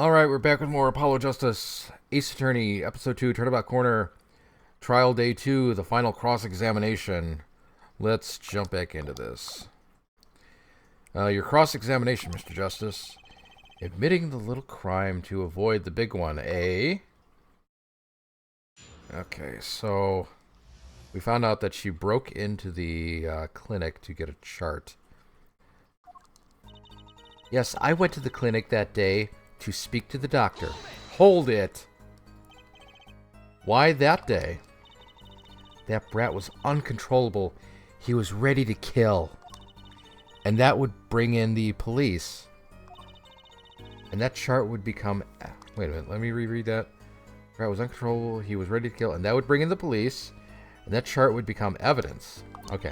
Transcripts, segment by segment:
Alright, we're back with more Apollo Justice, Ace Attorney, Episode 2, Turnabout Corner, Trial Day 2, the final cross-examination. Let's jump back into this. Your cross-examination, Mr. Justice. Admitting the little crime to avoid the big one, eh? Okay, so we found out that she broke into the clinic to get a chart. Yes, I went to the clinic that day to speak to the doctor. Hold it! Why that day? That brat was uncontrollable. He was ready to kill. And that would bring in the police. And that chart would become... Wait a minute, let me reread that. Brat was uncontrollable. He was ready to kill. And that would bring in the police. And that chart would become evidence. Okay.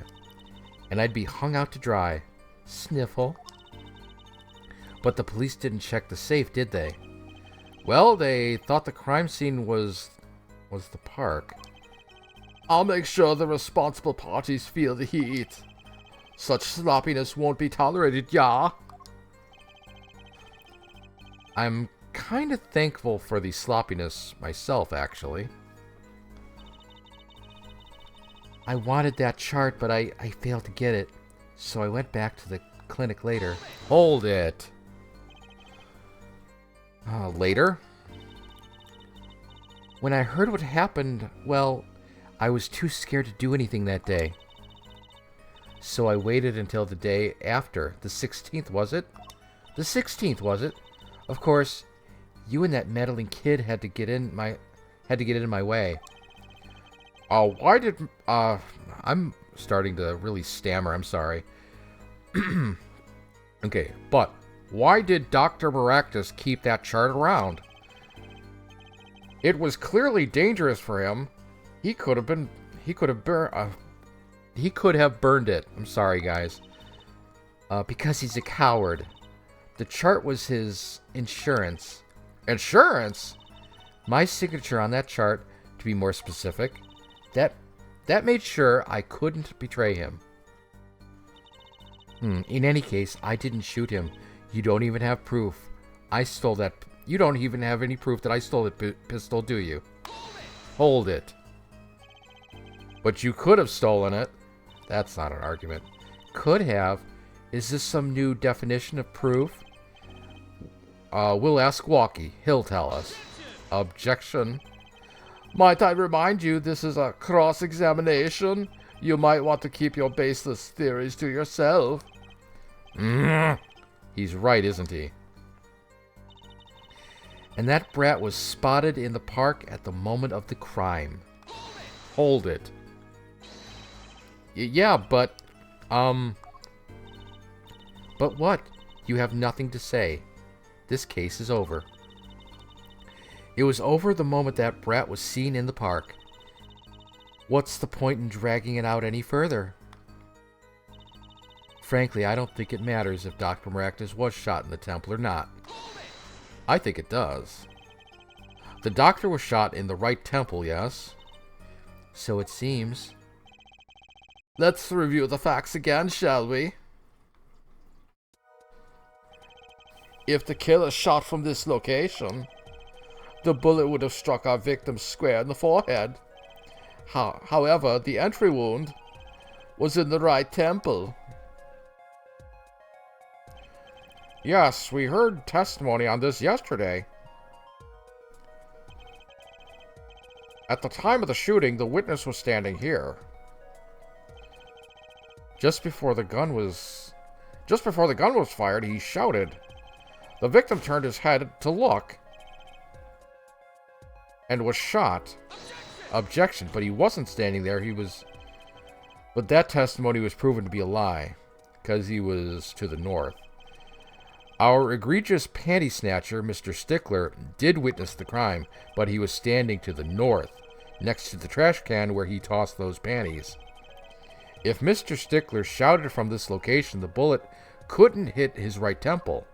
And I'd be hung out to dry. Sniffle. But the police didn't check the safe, did they? Well, they thought the crime scene was the park. I'll make sure the responsible parties feel the heat. Such sloppiness won't be tolerated, yeah? I'm kind of thankful for the sloppiness myself, actually. I wanted that chart, but I failed to get it. So I went back to the clinic later. Hold it! Later? When I heard what happened, well, I was too scared to do anything that day. So I waited until the day after. The 16th, was it? The 16th, was it? Of course, you and that meddling kid had to get in my way. Why did... I'm starting to really stammer, I'm sorry. Okay, but... why did Dr. Maractus keep that chart around? It was clearly dangerous for him. He could have burned it. I'm sorry, guys. Because he's a coward. The chart was his insurance. Insurance? My signature on that chart, to be more specific. That made sure I couldn't betray him. In any case, I didn't shoot him. You don't even have proof. I stole that... You don't even have any proof that I stole that pistol, do you? Hold it. But you could have stolen it. That's not an argument. Could have? Is this some new definition of proof? We'll ask Walkie. He'll tell us. Objection. Might I remind you, this is a cross-examination? You might want to keep your baseless theories to yourself. He's right, isn't he? And that brat was spotted in the park at the moment of the crime. Hold it. Yeah, but... But what? You have nothing to say. This case is over. It was over the moment that brat was seen in the park. What's the point in dragging it out any further? Frankly, I don't think it matters if Dr. Maractus was shot in the temple or not. I think it does. The doctor was shot in the right temple, yes? So it seems. Let's review the facts again, shall we? If the killer shot from this location, the bullet would have struck our victim square in the forehead. However, the entry wound was in the right temple. Yes, we heard testimony on this yesterday. At the time of the shooting, the witness was standing here. Just before the gun was fired, he shouted. The victim turned his head to look and was shot. Objection, but he wasn't standing there. But that testimony was proven to be a lie, because he was to the north. Our egregious panty snatcher, Mr. Stickler, did witness the crime, but he was standing to the north, next to the trash can where he tossed those panties. If Mr. Stickler shouted from this location, the bullet couldn't hit his right temple.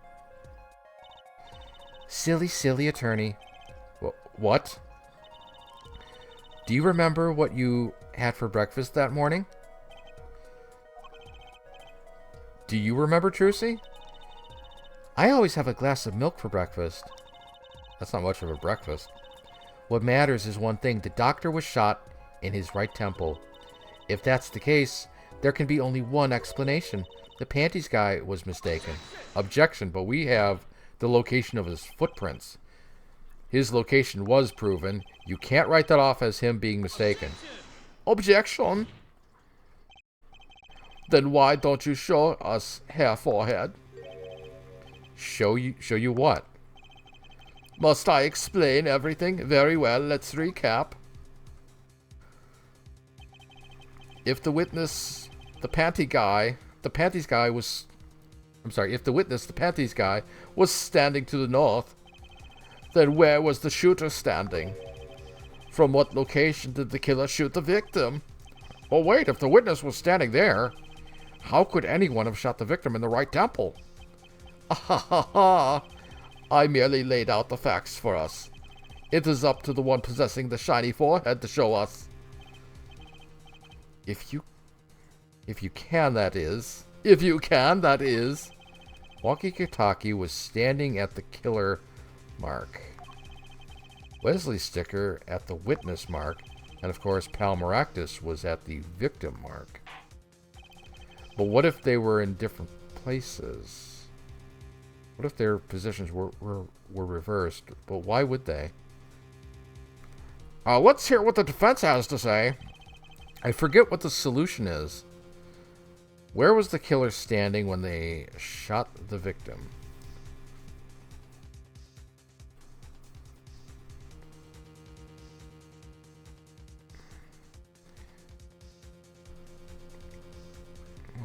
Silly, silly attorney. What? Do you remember what you had for breakfast that morning? Do you remember, Trucy? I always have a glass of milk for breakfast. That's not much of a breakfast. What matters is one thing. The doctor was shot in his right temple. If that's the case, there can be only one explanation. The panties guy was mistaken. Objection, but we have the location of his footprints. His location was proven. You can't write that off as him being mistaken. Objection. Then why don't you show us Hair Forehead? Show you what? Must I explain everything? Very well, let's recap. If the witness, the panties guy was standing to the north, then where was the shooter standing? From what location did the killer shoot the victim? Oh wait, if the witness was standing there, how could anyone have shot the victim in the right temple? Ah, I merely laid out the facts for us. It is up to the one possessing the shiny forehead to show us. If you can, that is. Walkie-Talkie was standing at the killer mark. Wesley Sticker at the witness mark. And of course, Pal Maractus was at the victim mark. But what if they were in different places? What if their positions were reversed? But why would they? Let's hear what the defense has to say. I forget what the solution is. Where was the killer standing when they shot the victim?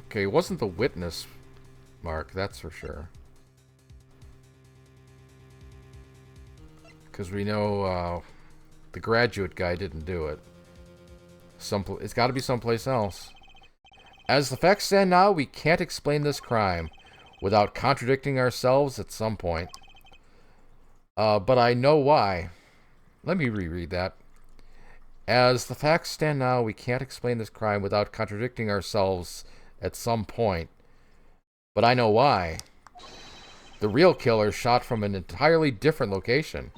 Okay, it wasn't the witness mark, that's for sure. Because we know the graduate guy didn't do it. It's got to be someplace else. As the facts stand now, we can't explain this crime without contradicting ourselves at some point. But I know why. Let me reread that. As the facts stand now, we can't explain this crime without contradicting ourselves at some point. But I know why. The real killer shot from an entirely different location.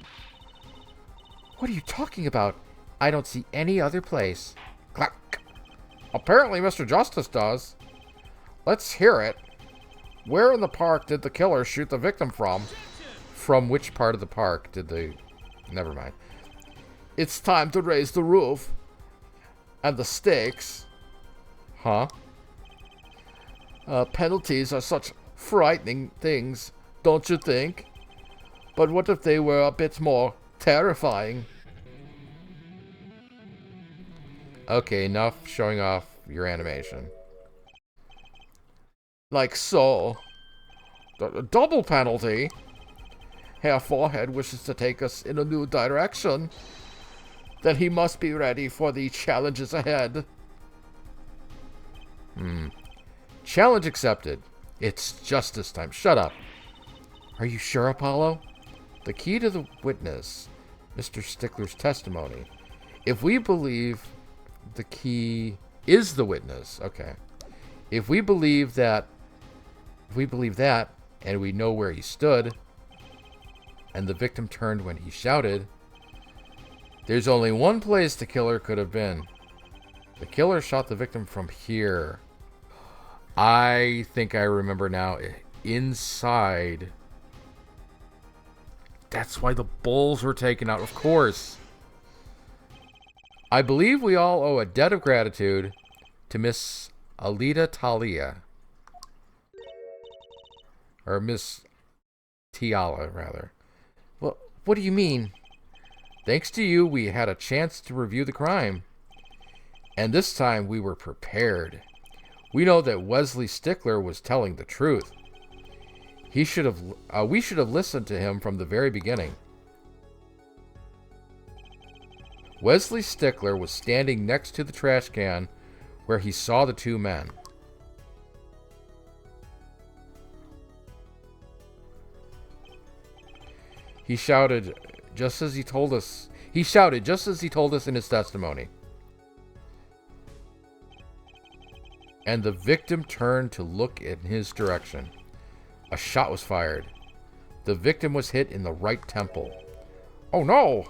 What are you talking about? I don't see any other place. Clack. Apparently Mr. Justice does. Let's hear it. Where in the park did the killer shoot the victim from? From which part of the park did they... Never mind. It's time to raise the roof. And the stakes. Huh? Penalties are such frightening things, don't you think? But what if they were a bit more terrifying? Okay, enough showing off your animation. Like so. Double penalty. Hair Forehead wishes to take us in a new direction. Then he must be ready for the challenges ahead. Challenge accepted. It's justice time. Shut up. Are you sure, Apollo? The key to the witness, Mr. Stickler's testimony. If we believe the key is the witness, okay. If we believe that, and we know where he stood, and the victim turned when he shouted, there's only one place the killer could have been. The killer shot the victim from here. I think I remember now. Inside. That's why the bowls were taken out, of course. I believe we all owe a debt of gratitude to Miss Alida Talia. Or Miss Tiala, rather. Well, what do you mean? Thanks to you, we had a chance to review the crime. And this time we were prepared. We know that Wesley Stickler was telling the truth. We should have listened to him from the very beginning. Wesley Stickler was standing next to the trash can where he saw the two men. He shouted just as he told us in his testimony. And the victim turned to look in his direction. A shot was fired. The victim was hit in the right temple. Oh no!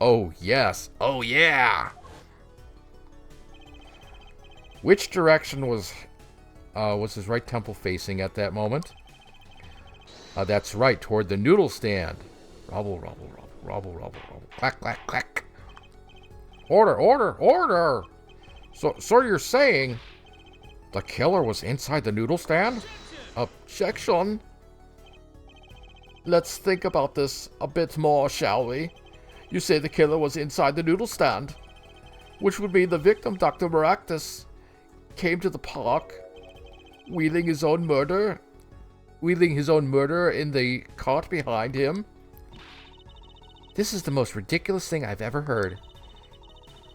Oh yes! Oh yeah! Which direction was his right temple facing at that moment? That's right, toward the noodle stand. Rubble, rubble, rubble, rubble, rubble, rubble. Clack, clack, clack. Order, order, order! So you're saying the killer was inside the noodle stand? Objection. Let's think about this a bit more, shall we? You say the killer was inside the noodle stand, which would mean the victim, Dr. Maractus, came to the park, wheeling his own murder in the cart behind him. This is the most ridiculous thing I've ever heard.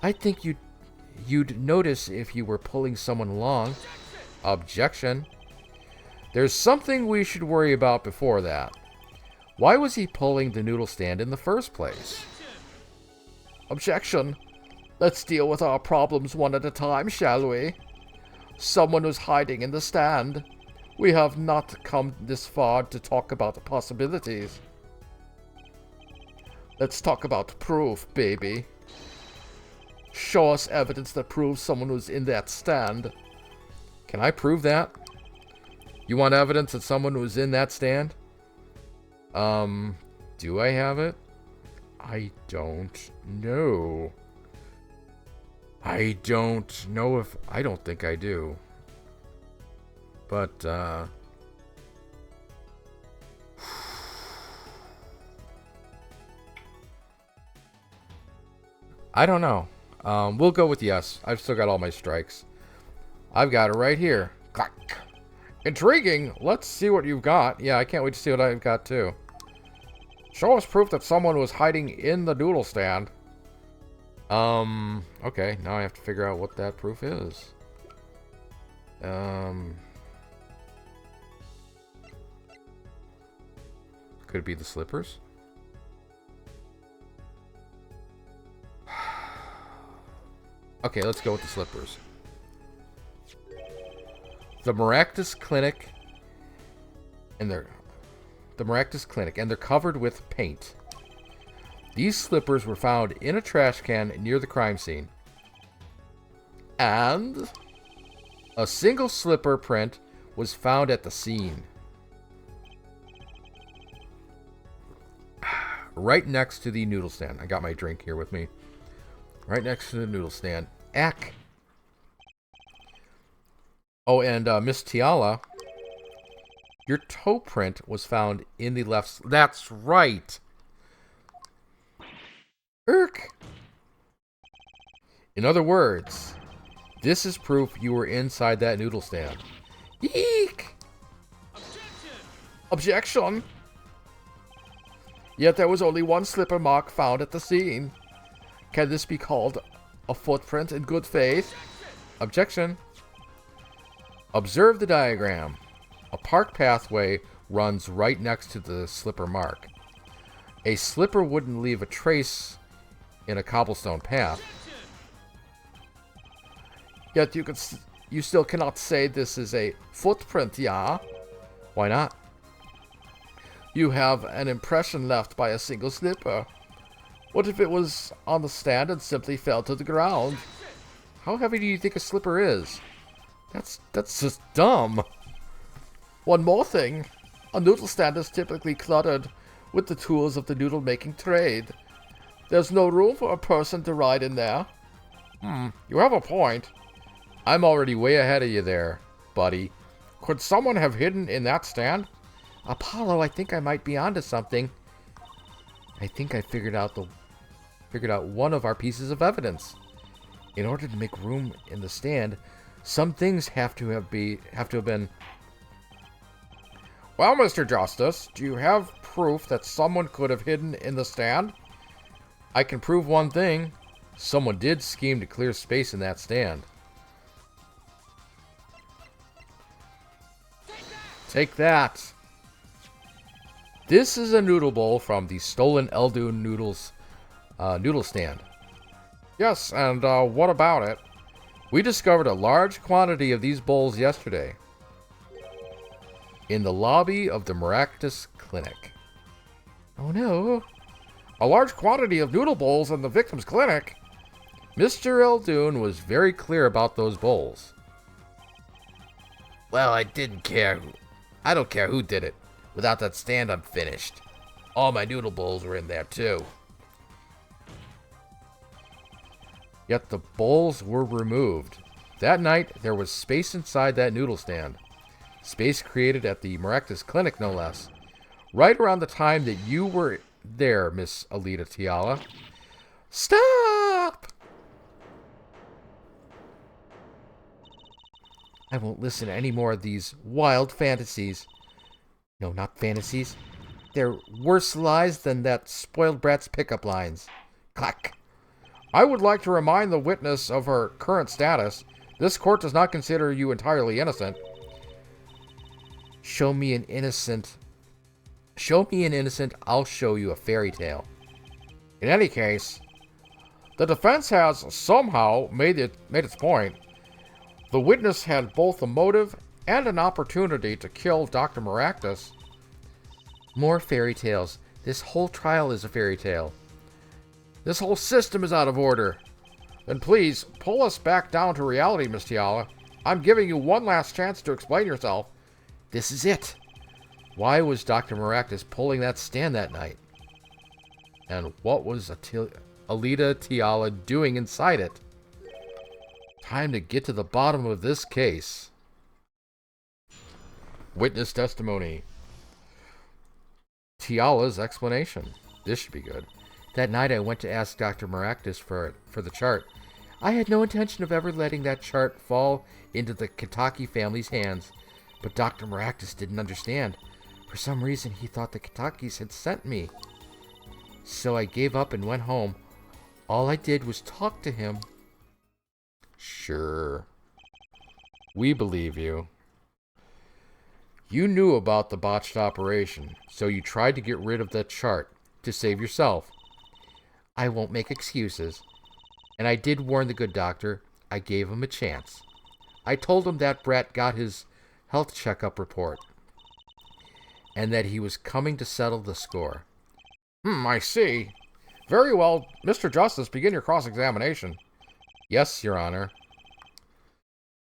I think you'd notice if you were pulling someone along. Objection. There's something we should worry about before that. Why was he pulling the noodle stand in the first place? Objection. Let's deal with our problems one at a time, shall we? Someone was hiding in the stand. We have not come this far to talk about the possibilities. Let's talk about proof, baby. Show us evidence that proves someone was in that stand. Can I prove that? You want evidence that someone was in that stand? Do I have it? I don't know. I don't know if... I don't think I do. But, I don't know. We'll go with yes. I've still got all my strikes. I've got it right here. Clack. Intriguing. Let's see what you've got. Yeah, I can't wait to see what I've got too. Show us proof that someone was hiding in the noodle stand. Okay. Now I have to figure out what that proof is. Could it be the slippers? Okay, let's go with the slippers. The Maractus Clinic, and they're covered with paint. These slippers were found in a trash can near the crime scene. And a single slipper print was found at the scene. Right next to the noodle stand. I got my drink here with me. Right next to the noodle stand. Ack. Oh, and Miss Tiala, your toe print was found in the left... That's right. Irk. In other words, this is proof you were inside that noodle stand. Eek. Objection. Yet there was only one slipper mark found at the scene. Can this be called a footprint in good faith? Objection. Observe the diagram. A park pathway runs right next to the slipper mark. A slipper wouldn't leave a trace in a cobblestone path. Yet you still cannot say this is a footprint, yeah? Why not? You have an impression left by a single slipper. What if it was on the stand and simply fell to the ground? How heavy do you think a slipper is? That's just dumb. One more thing. A noodle stand is typically cluttered with the tools of the noodle making trade. There's no room for a person to ride in there. You have a point. I'm already way ahead of you there, buddy. Could someone have hidden in that stand? Apollo, I think I might be onto something. I think I figured out one of our pieces of evidence. In order to make room in the stand, some things have to have been... Well, Mr. Justice, do you have proof that someone could have hidden in the stand? I can prove one thing. Someone did scheme to clear space in that stand. Take that. This is a noodle bowl from the stolen Eldoon Noodles noodle stand. Yes, and what about it? We discovered a large quantity of these bowls yesterday in the lobby of the Maractus Clinic. Oh no. A large quantity of noodle bowls in the victim's clinic. Mr. Eldoon was very clear about those bowls. Well, I don't care who did it. Without that stand, I'm finished. All my noodle bowls were in there, too. Yet the bowls were removed. That night, there was space inside that noodle stand. Space created at the Maractus Clinic, no less. Right around the time that you were there, Miss Alita Tiala. Stop! I won't listen to any more of these wild fantasies. No, not fantasies. They're worse lies than that spoiled brat's pickup lines. Clack. I would like to remind the witness of her current status. This court does not consider you entirely innocent. Show me an innocent, I'll show you a fairy tale. In any case, the defense has somehow made its point. The witness had both a motive and an opportunity to kill Dr. Maractus. More fairy tales. This whole trial is a fairy tale. This whole system is out of order. Then please, pull us back down to reality, Miss Tiala. I'm giving you one last chance to explain yourself. This is it. Why was Dr. Maractus pulling that stand that night? And what was Alita Tiala doing inside it? Time to get to the bottom of this case. Witness testimony. Tiala's explanation. This should be good. That night I went to ask Dr. Maractus for the chart. I had no intention of ever letting that chart fall into the Kitaki family's hands. But Dr. Maractus didn't understand. For some reason, he thought the Kitakis had sent me. So I gave up and went home. All I did was talk to him. Sure. We believe you. You knew about the botched operation, so you tried to get rid of that chart to save yourself. I won't make excuses. And I did warn the good doctor. I gave him a chance. I told him that brat got his health checkup report, and that he was coming to settle the score. I see. Very well, Mr. Justice, begin your cross-examination. Yes, Your Honor.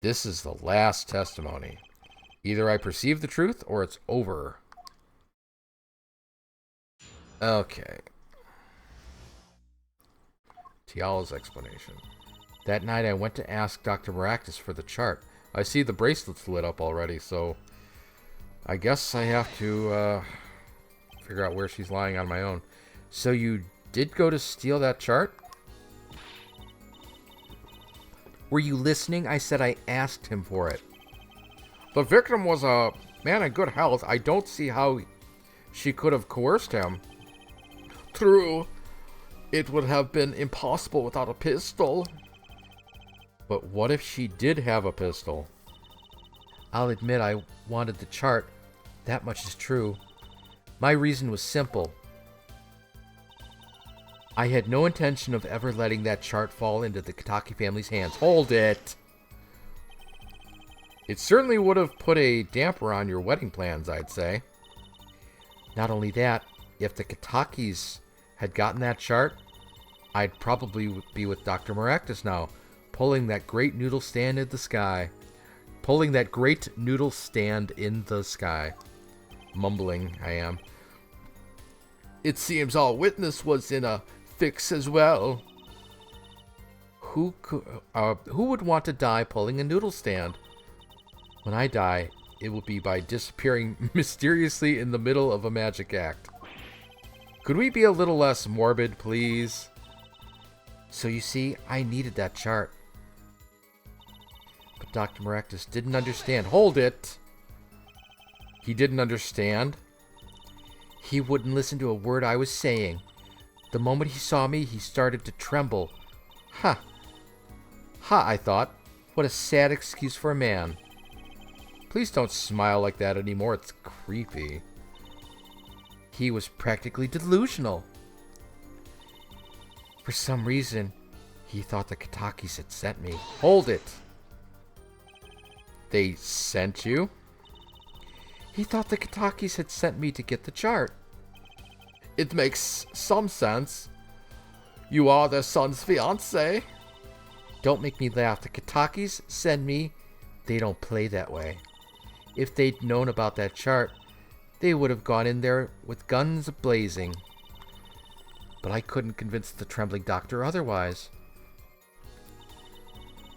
This is the last testimony. Either I perceive the truth, or it's over. Okay. Tiala's explanation. That night I went to ask Dr. Maractus for the chart. I see the bracelet's lit up already, so I guess I have to figure out where she's lying on my own. So you did go to steal that chart? Were you listening? I said I asked him for it. The victim was a man in good health. I don't see how she could have coerced him. True. It would have been impossible without a pistol. But what if she did have a pistol? I'll admit I wanted the chart. That much is true. My reason was simple. I had no intention of ever letting that chart fall into the Kitaki family's hands. Hold it! It certainly would have put a damper on your wedding plans, I'd say. Not only that, if the Kitakis had gotten that chart, I'd probably be with Dr. Maractus now, pulling that great noodle stand in the sky. Pulling that great noodle stand in the sky. Mumbling, I am. It seems our witness was in a fix as well. Who would want to die pulling a noodle stand? When I die, it will be by disappearing mysteriously in the middle of a magic act. Could we be a little less morbid, please? So you see, I needed that chart. But Dr. Maractus didn't understand. Hold it! He didn't understand? He wouldn't listen to a word I was saying. The moment he saw me, he started to tremble. Ha! Ha, I thought. What a sad excuse for a man. Please don't smile like that anymore. It's creepy. He was practically delusional. For some reason, he thought the Kitakis had sent me. Hold it! They sent you? He thought the Kitakis had sent me to get the chart. It makes some sense. You are their son's fiancé. Don't make me laugh. The Kitakis send me. They don't play that way. If they'd known about that chart, they would have gone in there with guns blazing. But I couldn't convince the trembling doctor otherwise.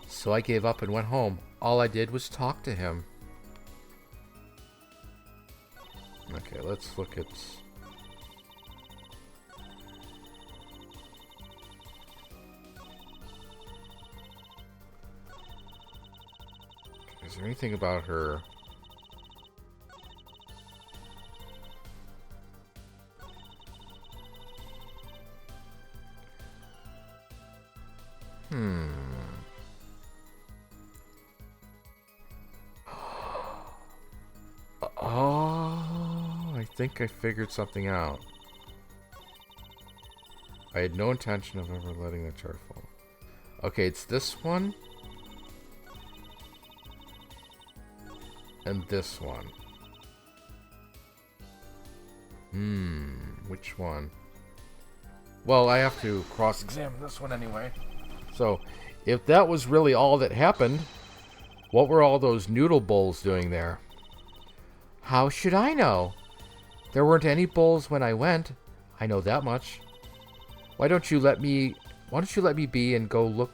So I gave up and went home. All I did was talk to him. Okay, let's look at... Is there anything about her? Oh, I think I figured something out. I had no intention of ever letting the chart fall. Okay, it's this one. And this one. Which one? Well, I have to cross-examine this one anyway. So, if that was really all that happened, what were all those noodle bowls doing there? How should I know? There weren't any bowls when I went. I know that much. Why don't you let me be and go look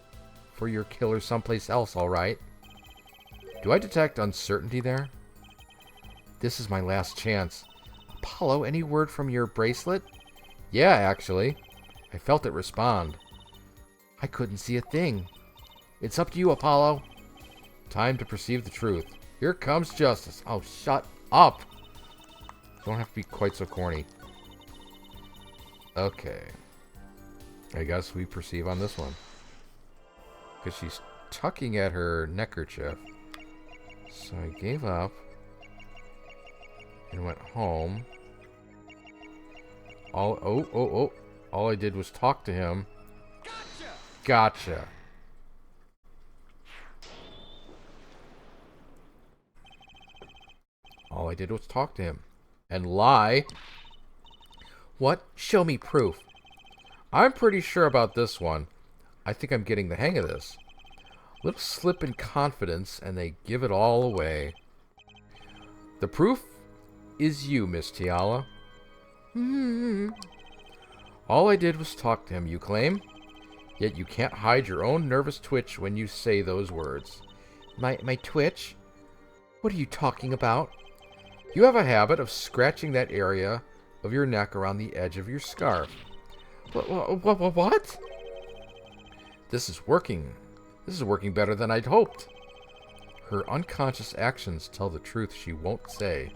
for your killer someplace else, all right? Do I detect uncertainty there? This is my last chance. Apollo, any word from your bracelet? Yeah, actually. I felt it respond. I couldn't see a thing. It's up to you, Apollo. Time to perceive the truth. Here comes justice. Oh, shut up. Don't have to be quite so corny. Okay. I guess we perceive on this one. Because she's tucking at her neckerchief. So I gave up. And went home. All I did was talk to him. Gotcha. All I did was talk to him. And lie. What? Show me proof. I'm pretty sure about this one. I think I'm getting the hang of this. Little slip in confidence, and they give it all away. The proof is you, Miss Tiala. All I did was talk to him, you claim? Yet you can't hide your own nervous twitch when you say those words. My twitch? What are you talking about? You have a habit of scratching that area of your neck around the edge of your scarf. What? This is working. This is working better than I'd hoped. Her unconscious actions tell the truth she won't say.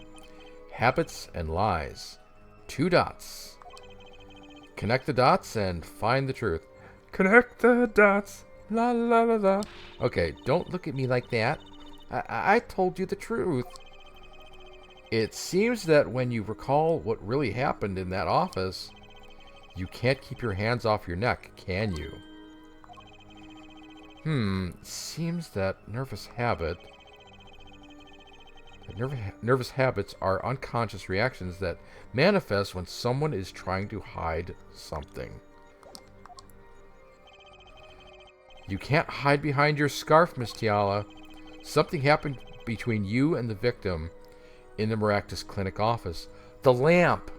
Habits and lies. 2 dots. Connect the dots and find the truth. Connect the dots. La la la la. Okay, don't look at me like that. I told you the truth. It seems that when you recall what really happened in that office, you can't keep your hands off your neck, can you? Seems that nervous habits are unconscious reactions that manifest when someone is trying to hide something. You can't hide behind your scarf, Miss Tiala. Something happened between you and the victim in the Maractus Clinic office. The lamp!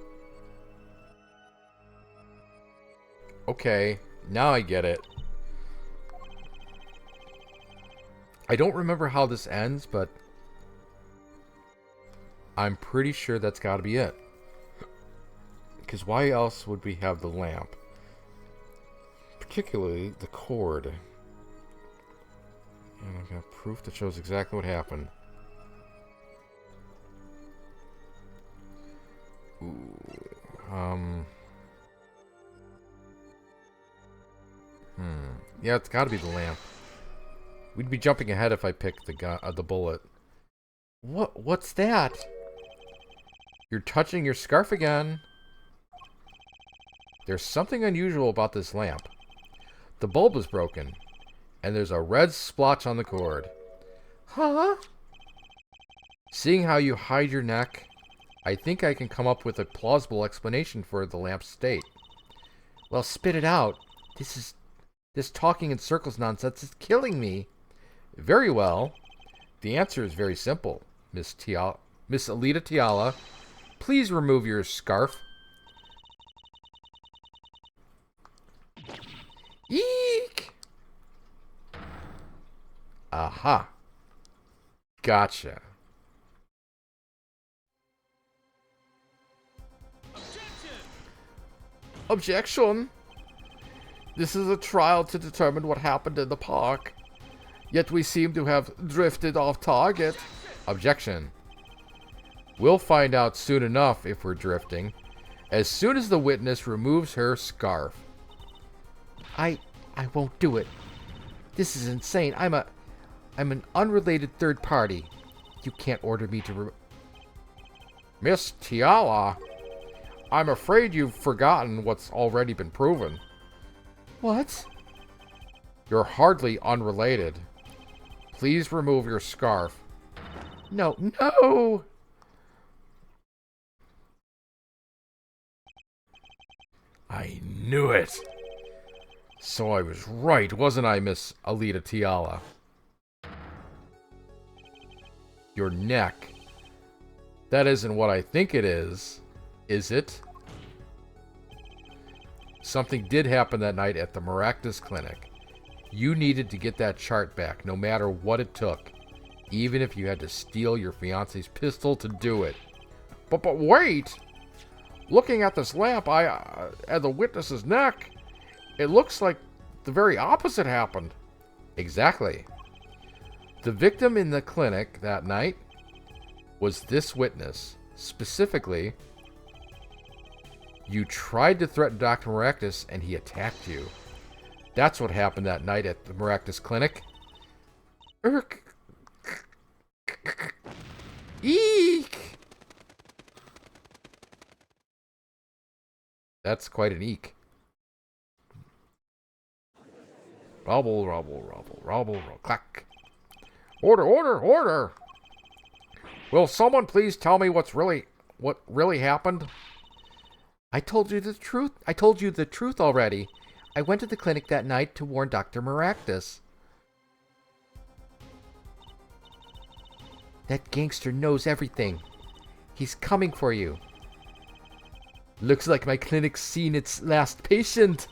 Okay, now I get it. I don't remember how this ends, but I'm pretty sure that's got to be it. Because why else would we have the lamp? Particularly the cord. And I've got proof that shows exactly what happened. Yeah, it's got to be the lamp. We'd be jumping ahead if I picked the bullet. What's that? You're touching your scarf again. There's something unusual about this lamp. The bulb is broken, and there's a red splotch on the cord. Huh? Seeing how you hide your neck, I think I can come up with a plausible explanation for the lamp's state. Well, spit it out. This talking in circles nonsense is killing me. Very well. The answer is very simple, Miss Alita Tiala. Please remove your scarf. Eek! Aha. Gotcha. Objection! This is a trial to determine what happened in the park. Yet we seem to have drifted off target. Objection. We'll find out soon enough if we're drifting. As soon as the witness removes her scarf. I won't do it. This is insane. I'm an unrelated third party. You can't order me to Miss Tiala, I'm afraid you've forgotten what's already been proven. What? You're hardly unrelated. Please remove your scarf. No, no! I knew it! So I was right, wasn't I, Miss Alita Tiala? Your neck. That isn't what I think it is it? Something did happen that night at the Maractus Clinic. You needed to get that chart back, no matter what it took. Even if you had to steal your fiancé's pistol to do it. But wait! Looking at this lamp, at the witness's neck, it looks like the very opposite happened. Exactly. The victim in the clinic that night was this witness. Specifically, you tried to threaten Dr. Maractus and he attacked you. That's what happened that night at the Maractus Clinic. Eek! That's quite an eek. Rubble, rubble, rubble, rubble, rubble, clack. Order, order, order! Will someone please tell me what really happened? I told you the truth. I told you the truth already. I went to the clinic that night to warn Dr. Maractus. That gangster knows everything. He's coming for you. Looks like my clinic's seen its last patient.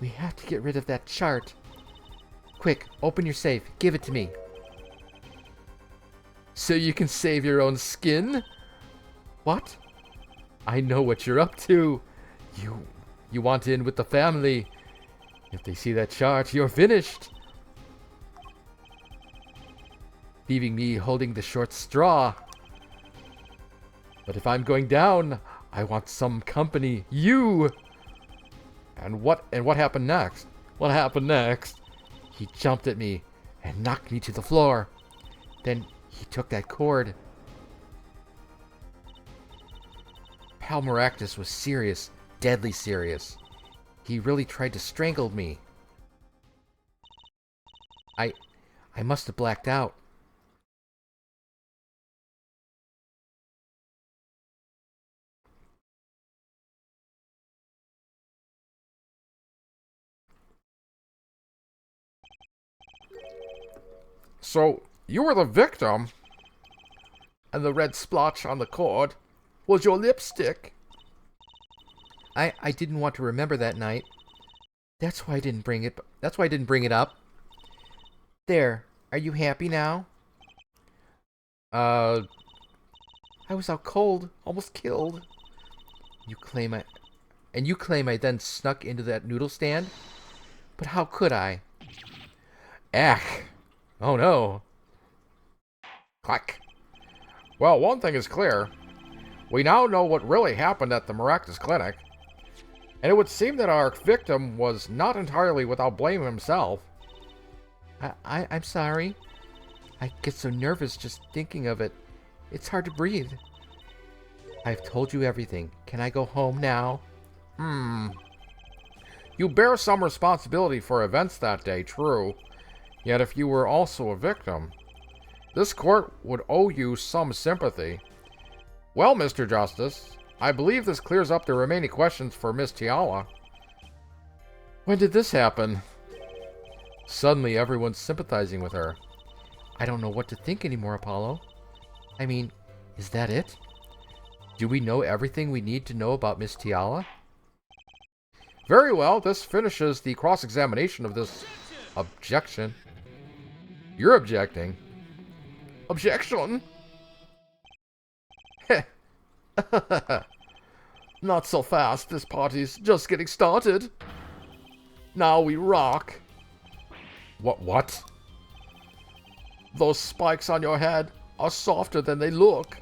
We have to get rid of that chart. Quick, open your safe. Give it to me. So you can save your own skin? What? I know what you're up to. You want in with the family. If they see that chart, you're finished. Leaving me holding the short straw. But if I'm going down, I want some company. You! And what happened next? What happened next? He jumped at me and knocked me to the floor. Then he took that cord. Pal Maractus was serious, deadly serious. He really tried to strangle me. I must have blacked out. So, you were the victim, and the red splotch on the cord was your lipstick. I didn't want to remember that night. That's why I didn't bring it up. There, are you happy now? I was out cold, almost killed. You claim I then snuck into that noodle stand? But how could I? Ach. Oh no. Clack. Well, one thing is clear. We now know what really happened at the Maractus Clinic. And it would seem that our victim was not entirely without blame himself. I'm sorry. I get so nervous just thinking of it. It's hard to breathe. I've told you everything. Can I go home now? You bear some responsibility for events that day, true. Yet if you were also a victim, this court would owe you some sympathy. Well, Mr. Justice, I believe this clears up the remaining questions for Miss Tiala. When did this happen? Suddenly, everyone's sympathizing with her. I don't know what to think anymore, Apollo. I mean, is that it? Do we know everything we need to know about Miss Tiala? Very well, this finishes the cross-examination of this objection. You're objecting. Objection? Heh. Not so fast, this party's just getting started. Now we rock. What? Those spikes on your head are softer than they look.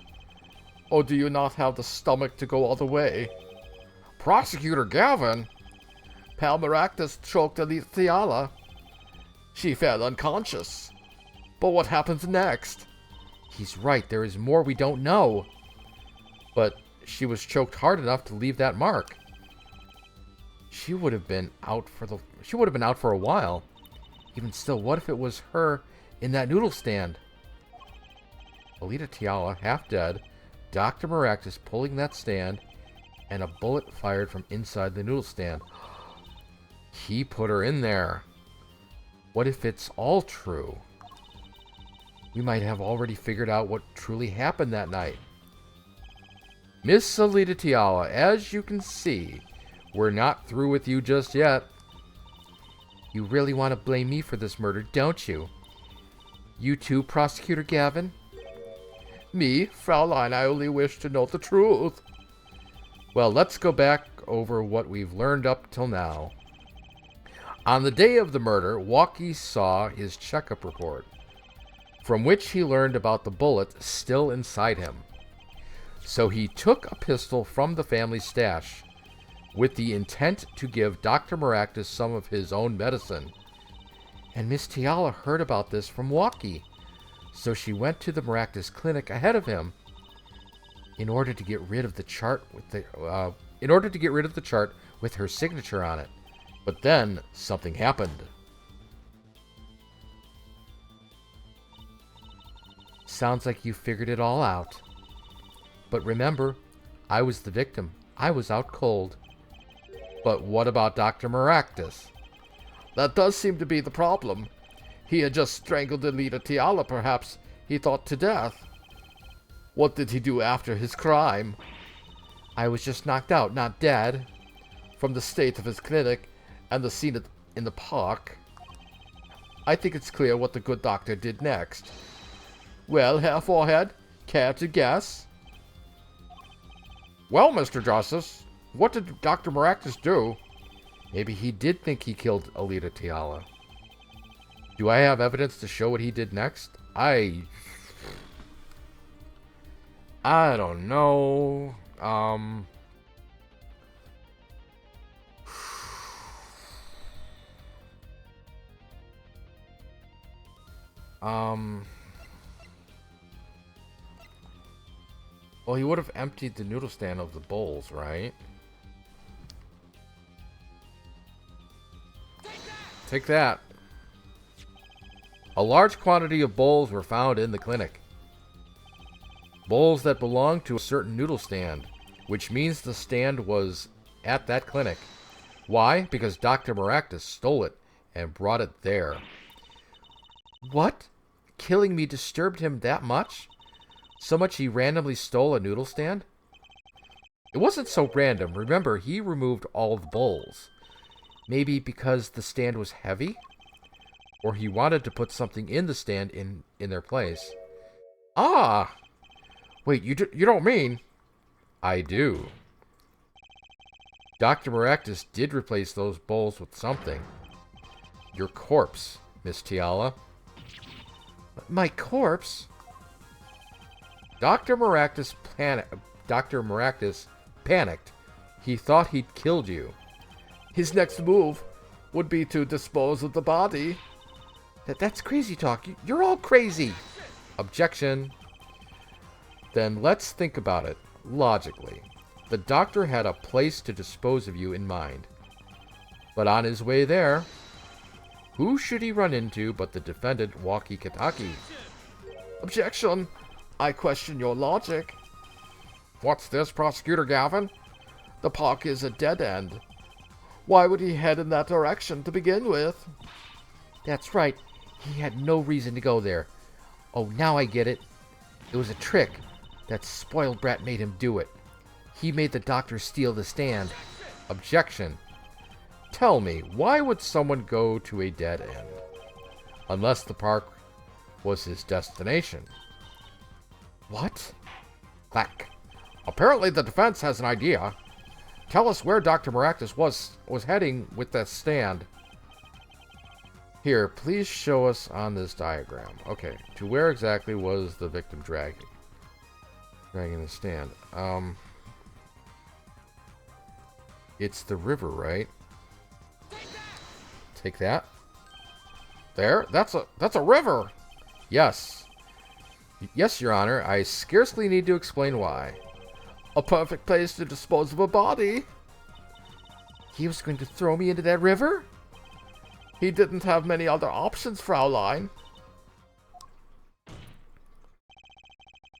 Or do you not have the stomach to go all the way? Prosecutor Gavin? Pal Maractus choked Elite Tiala. She fell unconscious. But what happens next? He's right, there is more we don't know. But she was choked hard enough to leave that mark. She would have been out for a while. Even still, what if it was her in that noodle stand? Alita Tiala, half dead, Dr. Maractus pulling that stand, and a bullet fired from inside the noodle stand. He put her in there. What if it's all true? We might have already figured out what truly happened that night. Miss Alita Tiala, as you can see, we're not through with you just yet. You really want to blame me for this murder, don't you? You too, Prosecutor Gavin? Me, Fraulein, I only wish to know the truth. Well, let's go back over what we've learned up till now. On the day of the murder, Walkie saw his checkup report, from which he learned about the bullet still inside him. So he took a pistol from the family stash, with the intent to give Dr. Maractus some of his own medicine. And Miss Tiala heard about this from Walkie, so she went to the Maractus clinic ahead of him in order to get rid of the chart with her signature on it. But then something happened. Sounds like you figured it all out. But remember, I was the victim. I was out cold. But what about Dr. Maractus? That does seem to be the problem. He had just strangled Alita Tiala, perhaps he thought to death. What did he do after his crime? I was just knocked out, not dead. From the state of his clinic and the scene in the park, I think it's clear what the good doctor did next. Well, Herr Forehead, care to guess? Well, Mr. Justice, what did Dr. Maractus do? Maybe he did think he killed Alita Tiala. Do I have evidence to show what he did next? I don't know. Well, he would have emptied the noodle stand of the bowls, right? Take that. A large quantity of bowls were found in the clinic. Bowls that belonged to a certain noodle stand, which means the stand was at that clinic. Why? Because Dr. Maractus stole it and brought it there. What? Killing me disturbed him that much? So much he randomly stole a noodle stand? It wasn't so random. Remember, he removed all the bowls. Maybe because the stand was heavy? Or he wanted to put something in the stand in their place. Ah! Wait, you don't mean... I do. Dr. Maractus did replace those bowls with something. Your corpse, Miss Tiala. My corpse? Dr. Maractus panicked. He thought he'd killed you. His next move would be to dispose of the body. That's crazy talk. You're all crazy. Objection. Then let's think about it logically. The doctor had a place to dispose of you in mind. But on his way there, who should he run into but the defendant, Walkie Kataki? Objection. I question your logic. What's this, Prosecutor Gavin? The park is a dead end. Why would he head in that direction to begin with? That's right. He had no reason to go there. Oh, now I get it. It was a trick. That spoiled brat made him do it. He made the doctor steal the stand. Objection. Tell me, why would someone go to a dead end? Unless the park was his destination. What? Clack. Apparently the defense has an idea. Tell us where Dr. Maractus was heading with that stand. Here, please show us on this diagram. Okay, to where exactly was the victim dragging the stand? It's the river, right? Take that. There? That's a river. Yes. Yes, Your Honor. I scarcely need to explain why. A perfect place to dispose of a body. He was going to throw me into that river? He didn't have many other options, Fraulein.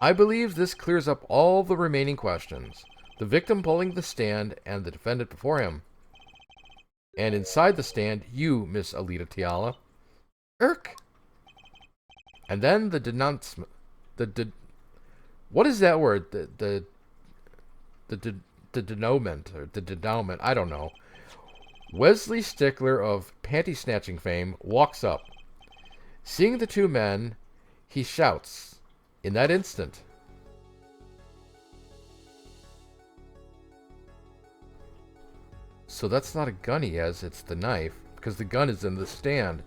I believe this clears up all the remaining questions. The victim pulling the stand and the defendant before him. And inside the stand, you, Miss Alita Tiala. Irk. And then the denouncement. What is that word? The denouement, or the denouement, I don't know. Wesley Stickler of panty snatching fame walks up. Seeing the two men, he shouts. In that instant, so that's not a gun he has, it's the knife, because the gun is in the stand.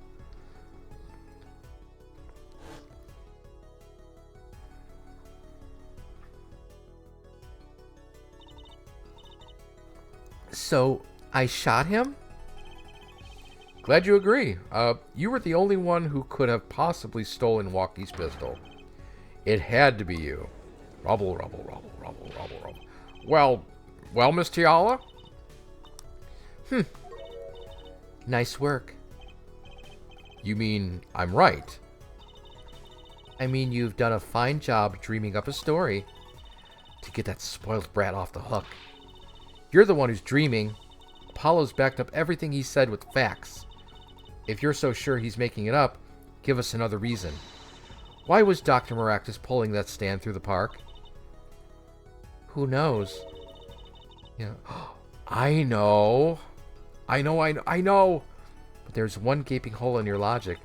So, I shot him? Glad you agree. You were the only one who could have possibly stolen Walkie's pistol. It had to be you. Rubble, rubble, rubble, rubble, rubble, rubble. Well, Miss Tiala? Nice work. You mean I'm right? I mean, you've done a fine job dreaming up a story to get that spoiled brat off the hook. You're the one who's dreaming. Apollo's backed up everything he said with facts. If you're so sure he's making it up, give us another reason. Why was Dr. Maractus pulling that stand through the park? Who knows? Yeah. I know. But there's one gaping hole in your logic.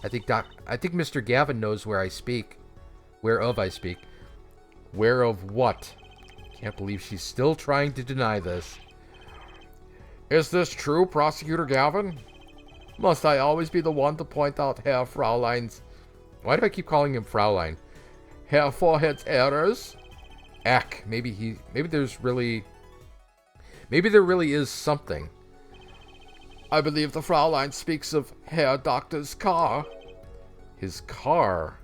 I think Mr. Gavin knows where I speak. Whereof I speak. Where of what? Can't believe she's still trying to deny this. Is this true, Prosecutor Gavin? Must I always be the one to point out Herr Fraulein's... Why do I keep calling him Fraulein? Herr Forehead's errors? Ack, maybe there really is something. I believe the Fraulein speaks of Herr Doctor's car. His car?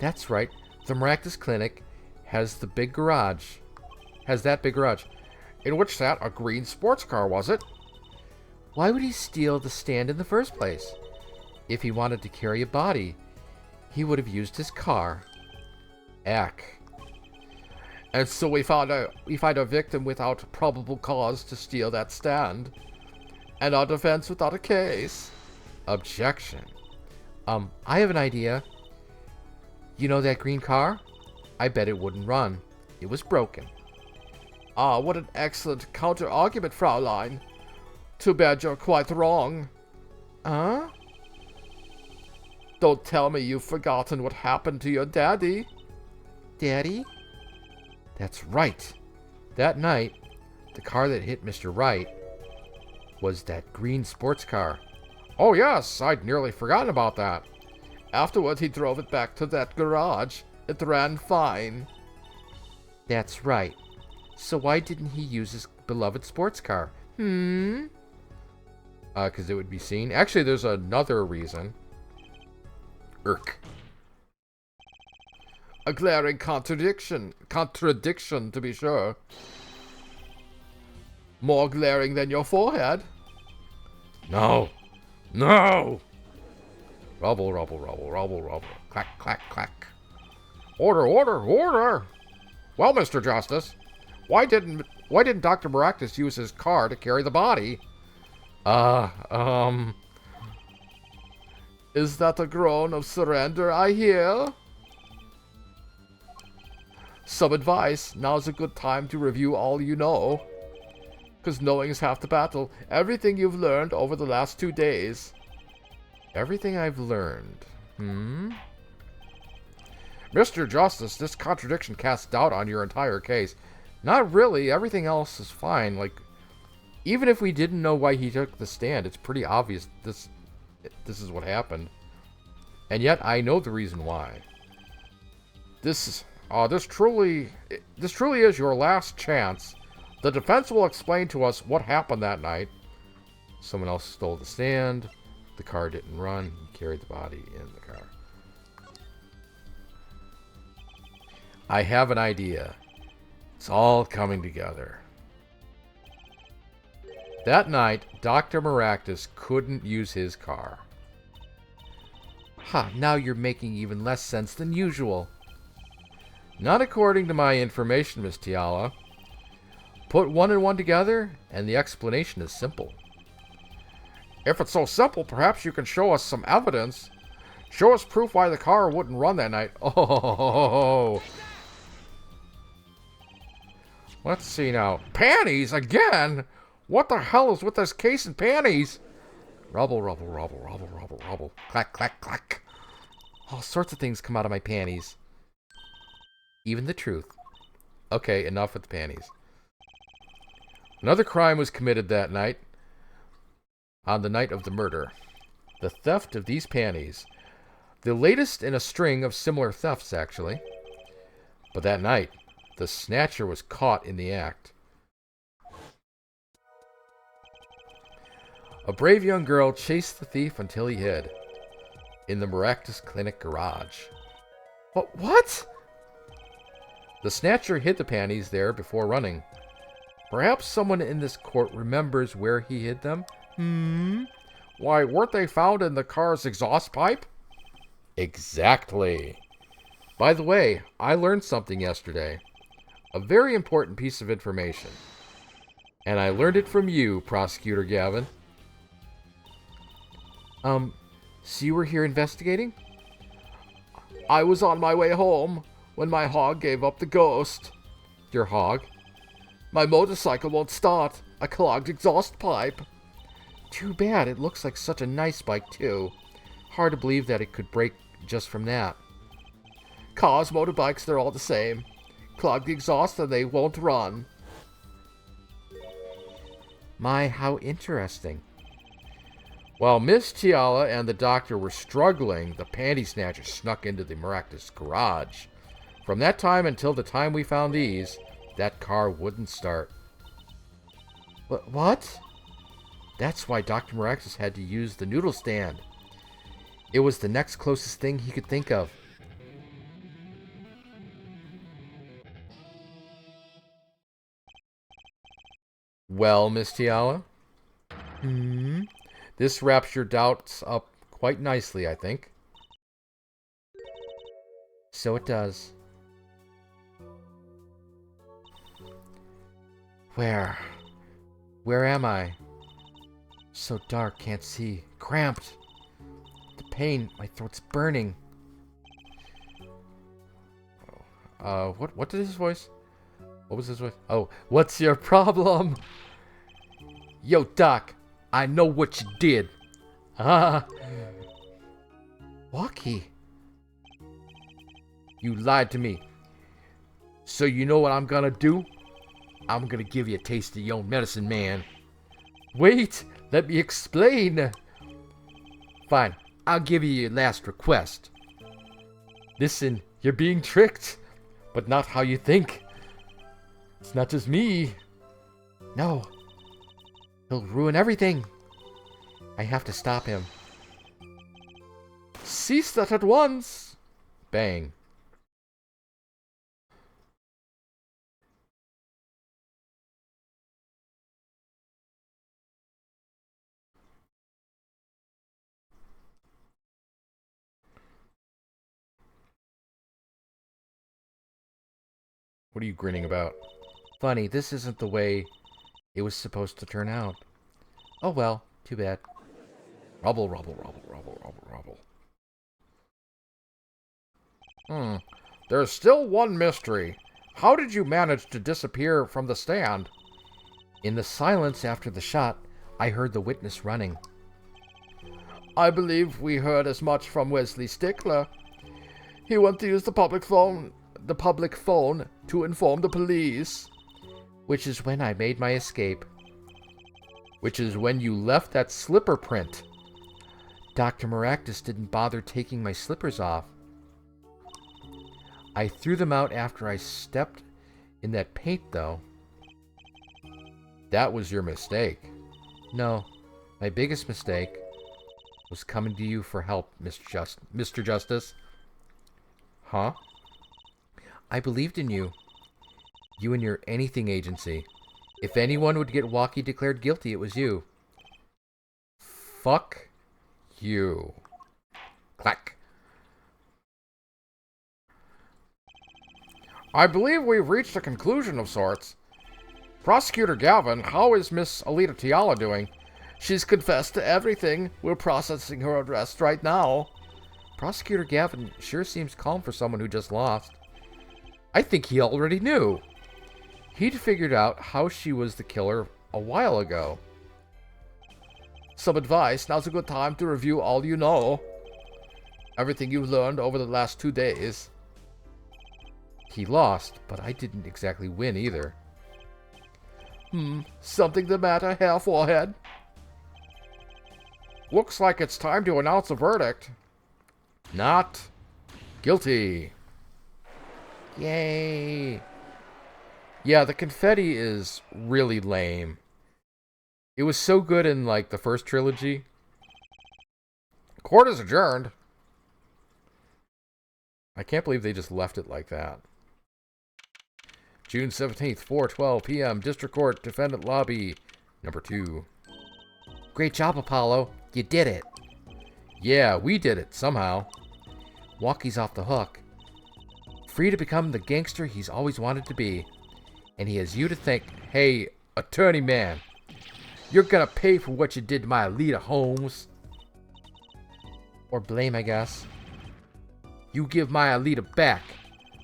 That's right. The Maractus Clinic has that big garage. In which sat a green sports car, was it? Why would he steal the stand in the first place? If he wanted to carry a body, he would have used his car. Ack. And so we find a victim without probable cause to steal that stand. And our defense without a case. Objection. I have an idea. You know that green car? I bet it wouldn't run. It was broken. Ah, what an excellent counter-argument, Fraulein. Too bad you're quite wrong. Huh? Don't tell me you've forgotten what happened to your daddy. Daddy? That's right. That night, the car that hit Mr. Wright was that green sports car. Oh yes, I'd nearly forgotten about that. Afterward, he drove it back to that garage. It ran fine. That's right. So why didn't he use his beloved sports car? Because it would be seen. Actually, there's another reason. Irk. A glaring contradiction. Contradiction, to be sure. More glaring than your forehead. No. No! Rubble, rubble, rubble, rubble, rubble. Clack, clack, clack. Order, order, order! Well, Mr. Justice, why didn't Dr. Maractus use his car to carry the body? Uh, um... Is that a groan of surrender I hear? Some advice. Now's a good time to review all you know. 'Cause knowing is half the battle. Everything you've learned over the last 2 days. Everything I've learned. Mr. Justice, this contradiction casts doubt on your entire case. Not really. Everything else is fine. Like, even if we didn't know why he took the stand, it's pretty obvious this is what happened. And yet I know the reason why. This truly is your last chance. The defense will explain to us what happened that night. Someone else stole the stand. The car didn't run. He carried the body in the car. I have an idea. It's all coming together. That night, Dr. Maractus couldn't use his car. Ha, now you're making even less sense than usual. Not according to my information, Miss Tiala. Put one and one together, and the explanation is simple. If it's so simple, perhaps you can show us some evidence. Show us proof why the car wouldn't run that night. Oh, let's see now. Panties again? What the hell is with this case and panties? Rubble, rubble, rubble, rubble, rubble, rubble. Clack, clack, clack. All sorts of things come out of my panties. Even the truth. Okay, enough with the panties. Another crime was committed that night. On the night of the murder. The theft of these panties. The latest in a string of similar thefts, actually. But that night, the snatcher was caught in the act. A brave young girl chased the thief until he hid. In the Maractus Clinic garage. What? The snatcher hid the panties there before running. Perhaps someone in this court remembers where he hid them? Why, weren't they found in the car's exhaust pipe? Exactly. By the way, I learned something yesterday. A very important piece of information. And I learned it from you, Prosecutor Gavin. So you were here investigating? I was on my way home when my hog gave up the ghost. Your hog? My motorcycle won't start. A clogged exhaust pipe. Too bad. It looks like such a nice bike, too. Hard to believe that it could break just from that. Cars, motorbikes, they're all the same. Clog the exhaust and they won't run. My, how interesting. While Miss Tiala and the doctor were struggling, the panty snatcher snuck into the Maractus garage. From that time until the time we found these, that car wouldn't start. What? That's why Dr. Maractus had to use the noodle stand. It was the next closest thing he could think of. Well, Miss Tiala? This wraps your doubts up quite nicely, I think. So it does. Where am I? So dark, can't see. Cramped. The pain, my throat's burning. What did his voice? What was his voice? Oh, what's your problem? Yo, Doc, I know what you did. Walkie. You lied to me. So you know what I'm gonna do? I'm gonna give you a taste of your own medicine, man. Wait, let me explain. Fine, I'll give you your last request. Listen, you're being tricked, but not how you think. It's not just me. No. He'll ruin everything. I have to stop him. Cease that at once. Bang. What are you grinning about? Funny, this isn't the way it was supposed to turn out. Oh well, too bad. Rubble, rubble, rubble, rubble, rubble, rubble. There's still one mystery. How did you manage to disappear from the stand? In the silence after the shot, I heard the witness running. I believe we heard as much from Wesley Stickler. He went to use the public phone to inform the police. Which is when I made my escape. Which is when you left that slipper print. Dr. Maractus didn't bother taking my slippers off. I threw them out after I stepped in that paint, though. That was your mistake. No, my biggest mistake was coming to you for help, Mr. Justice. Huh? I believed in you. You and your anything agency. If anyone would get Walkie declared guilty, it was you. Fuck you. Clack. I believe we've reached a conclusion of sorts. Prosecutor Galvin, how is Miss Alita Tiala doing? She's confessed to everything. We're processing her arrest right now. Prosecutor Gavin sure seems calm for someone who just lost. I think he already knew. He'd figured out how she was the killer a while ago. Some advice. Now's a good time to review all you know. Everything you've learned over the last 2 days. He lost, but I didn't exactly win either. Something the matter, Hair Forehead? Looks like it's time to announce a verdict. Not guilty. Yay! Yeah, the confetti is really lame. It was so good in, like, the first trilogy. Court is adjourned. I can't believe they just left it like that. June 17th, 4:12 p.m. District Court, Defendant Lobby, number 2. Great job, Apollo. You did it. Yeah, we did it, somehow. Walkie's off the hook. Free to become the gangster he's always wanted to be. And he has you to thank. Hey, attorney man. You're gonna pay for what you did to my Alita Holmes. Or blame, I guess. You give my Alita back.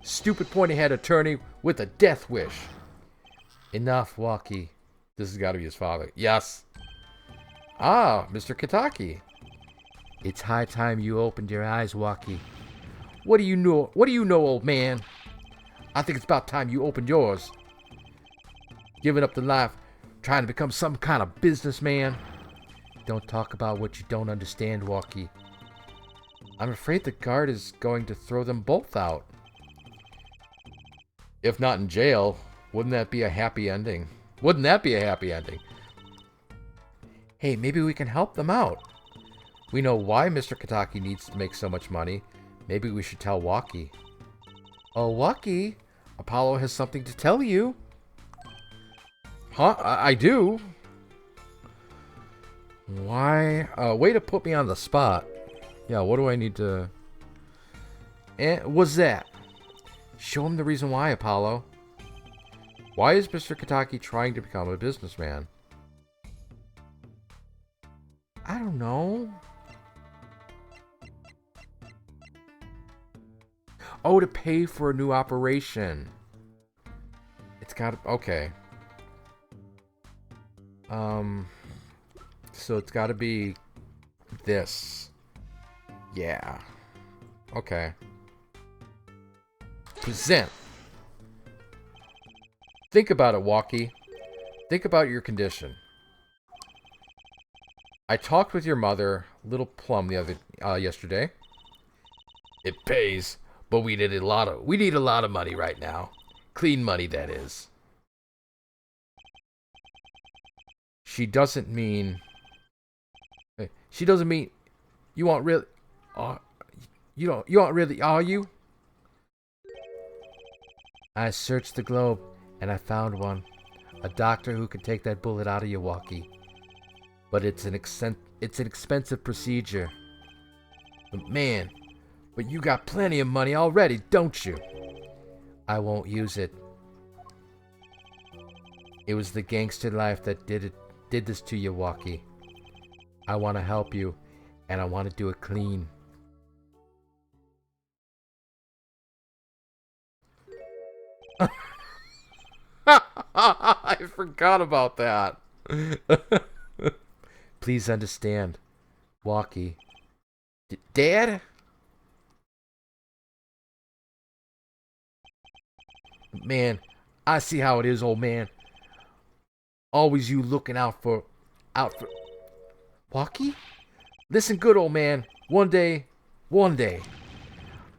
Stupid pointy-head attorney with a death wish. Enough, Walkie. This has got to be his father. Yes. Ah, Mr. Kitaki. It's high time you opened your eyes, Walkie. What do you know? What do you know, old man? I think it's about time you opened yours. Giving up the life, trying to become some kind of businessman. Don't talk about what you don't understand, Walkie. I'm afraid the guard is going to throw them both out. If not in jail, wouldn't that be a happy ending? Wouldn't that be a happy ending? Hey, maybe we can help them out. We know why Mr. Kitaki needs to make so much money. Maybe we should tell Walkie. Oh, Walkie, Apollo has something to tell you. Huh? I do? Why? Way to put me on the spot. Yeah, what do I need to... what's that? Show him the reason why, Apollo. Why is Mr. Kitaki trying to become a businessman? I don't know. Oh, to pay for a new operation. It's got to... Okay. So it's got to be this. Yeah. Okay. Present. Think about it, Walkie. Think about your condition. I talked with your mother, Little Plum, yesterday. It pays, but we need a lot of money right now. Clean money, that is. She doesn't mean you aren't really you aren't really, are you? I searched the globe and I found one. A doctor who could take that bullet out of you, Walkie. But it's an expensive procedure. But man, you got plenty of money already, don't you? I won't use it. It was the gangster life that did this to you, Walkie. I want to help you, and I want to do it clean. I forgot about that. Please understand, Walkie. Dad? Man, I see how it is, old man. Always you looking out for... Walkie? Listen good, old man. One day,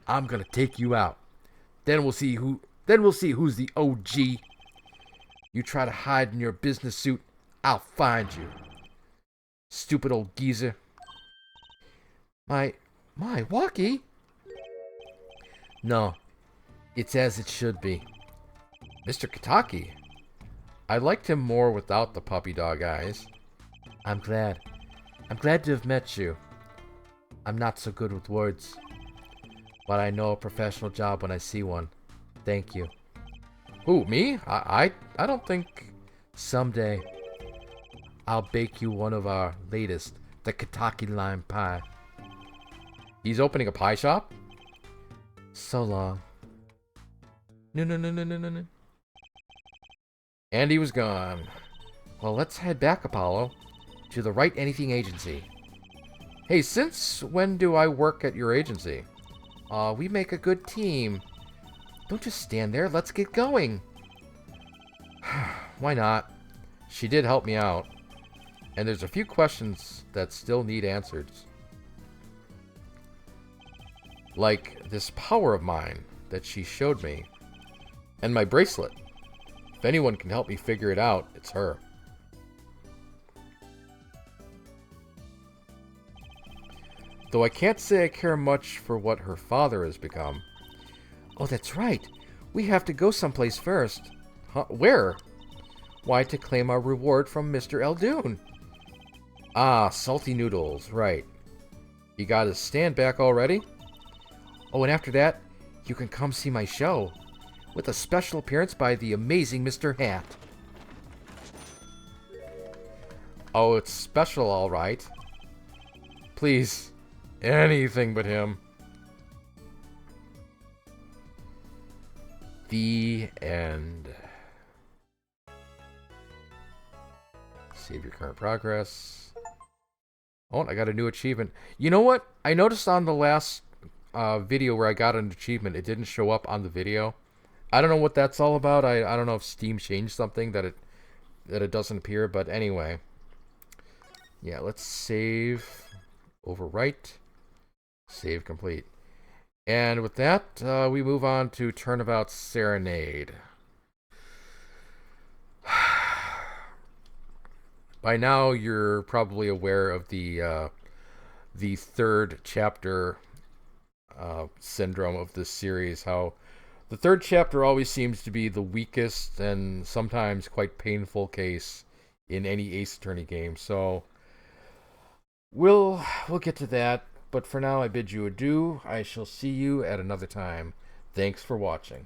I'm gonna take you out. Then we'll see who's the OG. You try to hide in your business suit, I'll find you. Stupid old geezer. My Walkie? No, it's as it should be. Mr. Kitaki. I liked him more without the puppy dog eyes. I'm glad. I'm glad to have met you. I'm not so good with words, but I know a professional job when I see one. Thank you. Who, me? I don't think... Someday, I'll bake you one of our latest, the Kitaki lime pie. He's opening a pie shop? So long. No. And he was gone. Well, let's head back, Apollo, to the Right Anything Agency. Hey, since when do I work at your agency? We make a good team. Don't just stand there. Let's get going. Why not? She did help me out. And there's a few questions that still need answers. Like this power of mine that she showed me. And my bracelet. If anyone can help me figure it out, it's her. Though I can't say I care much for what her father has become. Oh, that's right. We have to go someplace first. Huh? Where? Why, to claim our reward from Mr. Eldoon. Ah, salty noodles, right. You got his stand back already? Oh, and after that, you can come see my show. With a special appearance by the amazing Mr. Hat. Oh, it's special, all right. Please, anything but him. The end. Save your current progress. Oh, I got a new achievement. You know what? I noticed on the last video where I got an achievement, it didn't show up on the video. I don't know what that's all about. I don't know if Steam changed something that it doesn't appear, but anyway. Yeah, let's save, overwrite, save complete. And with that, we move on to Turnabout Serenade. By now, you're probably aware of the third chapter syndrome of this series, how the third chapter always seems to be the weakest and sometimes quite painful case in any Ace Attorney game. So we'll get to that, but for now I bid you adieu. I shall see you at another time. Thanks for watching.